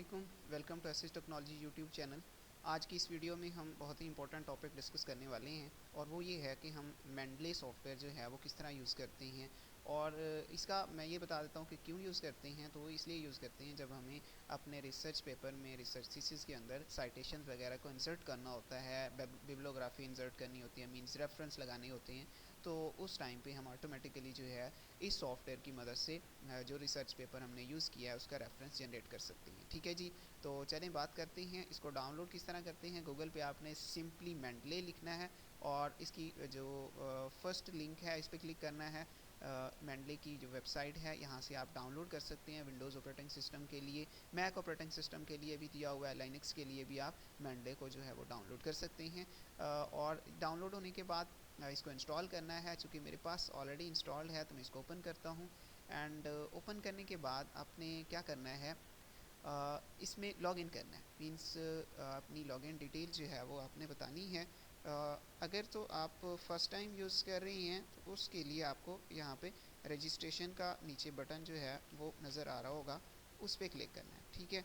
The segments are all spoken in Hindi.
Welcome to Asis technology YouTube channel. आज की इस वीडियो में हम बहुत ही इंपॉर्टेंट टॉपिक डिस्कस करने वाले हैं और वो ये है कि हम मेंडले सॉफ्टवेयर जो है वो किस तरह यूज़ करते हैं। और इसका मैं ये बता देता हूँ कि क्यों यूज़ करते हैं। तो इसलिए यूज़ करते हैं जब हमें अपने रिसर्च पेपर में रिसर्च थीसिस के अंदर साइटेशन वगैरह को इंसर्ट करना होता है, बिब्लियोग्राफी इंसर्ट करनी होती है, मींस रेफरेंस लगाने होते हैं। तो उस टाइम पे हम ऑटोमेटिकली जो है इस सॉफ्टवेयर की मदद से जो रिसर्च पेपर हमने यूज़ किया है उसका रेफरेंस जनरेट कर सकते हैं। ठीक है जी। तो चलें बात करते हैं इसको डाउनलोड किस तरह करते हैं। गूगल पे आपने सिंपली मेंडले लिखना है और इसकी जो फर्स्ट लिंक है इस पर क्लिक करना है। मेंडले की जो वेबसाइट है यहाँ से आप डाउनलोड कर सकते हैं। विंडोज़ ऑपरेटिंग सिस्टम के लिए, मैक ऑपरेटिंग सिस्टम के लिए भी दिया हुआ है, लाइनक्स के लिए भी आप मेंडले को जो है वो डाउनलोड कर सकते हैं। और डाउनलोड होने के बाद इसको इंस्टॉल करना है। चूँकि मेरे पास ऑलरेडी इंस्टॉल्ड है तो मैं इसको ओपन करता हूँ। एंड ओपन करने के बाद आपने क्या करना है, इसमें लॉगिन करना है। मींस अपनी लॉगिन डिटेल जो है वो आपने बतानी है। अगर तो आप फर्स्ट टाइम यूज़ कर रही हैं तो उसके लिए आपको यहाँ पे रजिस्ट्रेशन का नीचे बटन जो है वो नज़र आ रहा होगा, उस पर क्लिक करना है। ठीक है।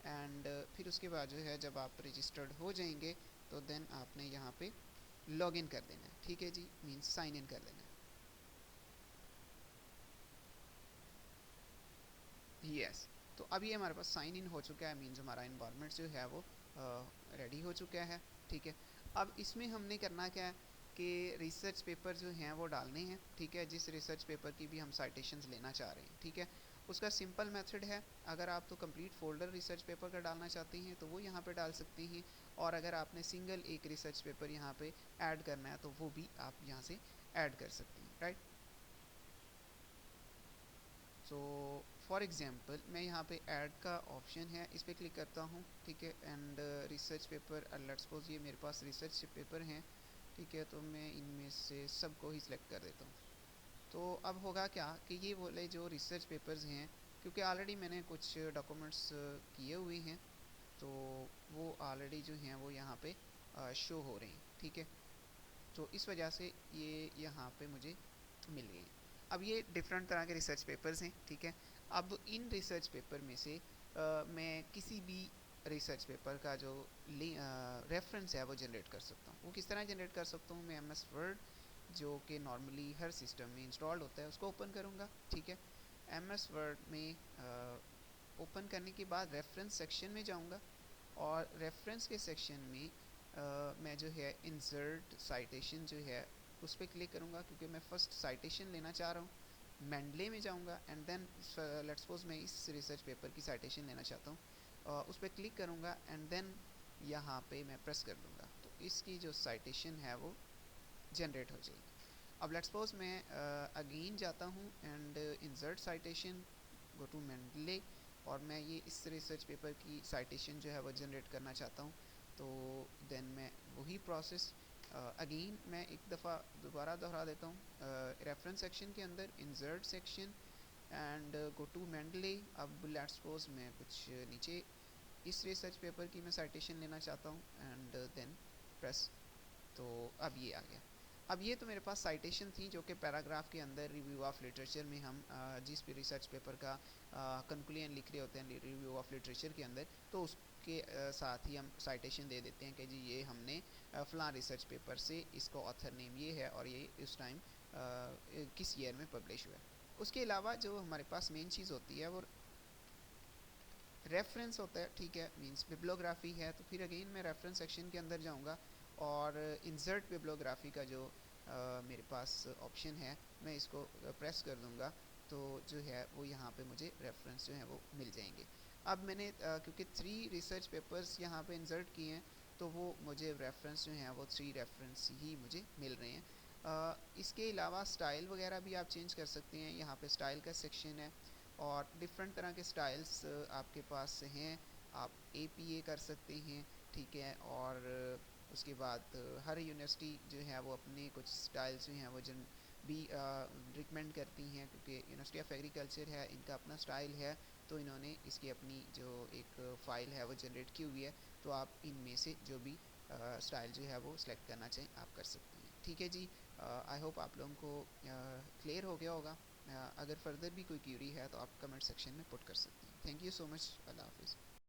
एंड फिर उसके बाद जो है जब आप रजिस्टर्ड हो जाएंगे तो देन आपने यहाँ पे लॉगिन कर देना है। ठीक है जी, मींस साइन इन कर देना है। यस। तो अब ये हमारे पास साइन इन हो चुका है, मींस हमारा इन्वायरमेंट जो है वो रेडी हो चुका है। ठीक है। अब इसमें हमने करना क्या है कि रिसर्च पेपर जो हैं वो डालने हैं। ठीक है। जिस रिसर्च पेपर की भी हम साइटेशंस लेना चाह रहे हैं, ठीक है, उसका सिंपल मेथड है। अगर आप तो कंप्लीट फोल्डर रिसर्च पेपर का डालना चाहते हैं तो वो यहाँ पे डाल सकते हैं, और अगर आपने सिंगल एक रिसर्च पेपर यहाँ पे ऐड करना है तो वो भी आप यहाँ से ऐड कर सकते हैं। राइट। सो फॉर एग्जांपल मैं यहाँ पे ऐड का ऑप्शन है, इस पर क्लिक करता हूँ। ठीक है। And research paper, let's suppose ये मेरे पास रिसर्च पेपर हैं। ठीक है। तो मैं इनमें से सबको ही सिलेक्ट कर देता हूँ। तो अब होगा क्या कि ये बोले जो रिसर्च पेपर्स हैं, क्योंकि ऑलरेडी मैंने कुछ डॉक्यूमेंट्स किए हुए हैं तो वो ऑलरेडी जो हैं वो यहाँ पे शो हो रहे हैं। ठीक है। तो इस वजह से ये यहाँ पे मुझे मिल गई। अब ये डिफरेंट तरह के रिसर्च पेपर्स हैं। ठीक है। अब इन रिसर्च पेपर में से मैं किसी भी रिसर्च पेपर का जो रेफरेंस है वो जनरेट कर सकता हूँ। वो किस तरह जनरेट कर सकता हूँ, मैं एम एस वर्ड जो कि नॉर्मली हर सिस्टम में इंस्टॉल्ड होता है उसको ओपन करूँगा। ठीक है। एम एस वर्ड में ओपन करने के बाद रेफरेंस सेक्शन में जाऊँगा और रेफरेंस के सेक्शन में मैं जो है इंसर्ट साइटेशन जो है उस पर क्लिक करूँगा, क्योंकि मैं फ़र्स्ट साइटेशन लेना चाह रहा हूँ। मेंडले में जाऊँगा एंड देन लेट्स सपोज मैं इस रिसर्च पेपर की साइटेशन लेना चाहता हूँ, उस पर क्लिक करूँगा एंड देन यहाँ पे मैं प्रेस कर दूँगा तो इसकी जो साइटेशन है वो जनरेट हो जाएगी। अब लेट्स सपोज मैं अगेन जाता हूँ and insert citation, go to Mendeley, और मैं ये इस रेसर्च पेपर की साइटेशन जो है वो जनरेट करना चाहता हूँ। तो देन मैं वही प्रोसेस अगेन मैं एक दफ़ा दोबारा दोहरा देता हूँ। रेफरेंस सेक्शन के अंदर insert section and go to Mendeley. अब लेट्स सपोज मैं कुछ नीचे इस रिसर्च पेपर की मैं साइटेशन लेना चाहता हूँ एंड देन प्रेस। तो अब ये आ गया। अब ये तो मेरे पास साइटेशन थी जो कि पैराग्राफ के अंदर रिव्यू ऑफ लिटरेचर में हम जिस भी रिसर्च पेपर का कंक्लूजन लिख रहे होते हैं रिव्यू ऑफ लिटरेचर के अंदर, तो उसके साथ ही हम साइटेशन दे देते हैं कि जी ये हमने फ़लाँ रिसर्च पेपर से, इसको ऑथर नेम ये है और ये इस टाइम किस ईयर में पब्लिश हुआ है। उसके अलावा जो हमारे पास मेन चीज़ होती है वो रेफरेंस होता है। ठीक है। मींस बिब्लियोग्राफी है तो फिर अगेन मैं रेफरेंस सेक्शन के अंदर जाऊंगा और इंसर्ट बिब्लियोग्राफी का जो मेरे पास ऑप्शन है मैं इसको प्रेस कर दूंगा तो जो है वो यहाँ पे मुझे रेफरेंस जो है वो मिल जाएंगे। अब मैंने क्योंकि 3 रिसर्च पेपर्स यहाँ पे इंसर्ट किए हैं तो वो मुझे रेफरेंस जो हैं वो 3 रेफरेंस ही मुझे मिल रहे हैं। इसके अलावा स्टाइल वगैरह भी आप चेंज कर सकते हैं। यहाँ पे स्टाइल का सेक्शन है और डिफरेंट तरह के स्टाइल्स आपके पास हैं। आप APA कर सकते हैं। ठीक है। और उसके बाद हर यूनिवर्सिटी जो है वो अपने कुछ स्टाइल्स जो हैं वो जन भी रिकमेंड करती हैं, क्योंकि यूनिवर्सिटी ऑफ एग्रीकल्चर है, इनका अपना स्टाइल है तो इन्होंने इसकी अपनी जो एक फ़ाइल है वो जनरेट की हुई है। तो आप इनमें से जो भी स्टाइल जो है वो सिलेक्ट करना चाहें आप कर सकते हैं। ठीक है जी। आई होप आप लोगों को क्लियर हो गया होगा। अगर फर्दर भी कोई क्यूरी है तो आप कमेंट सेक्शन में पुट कर सकते हैं। Thank you so much. अल्लाह हाफिज़।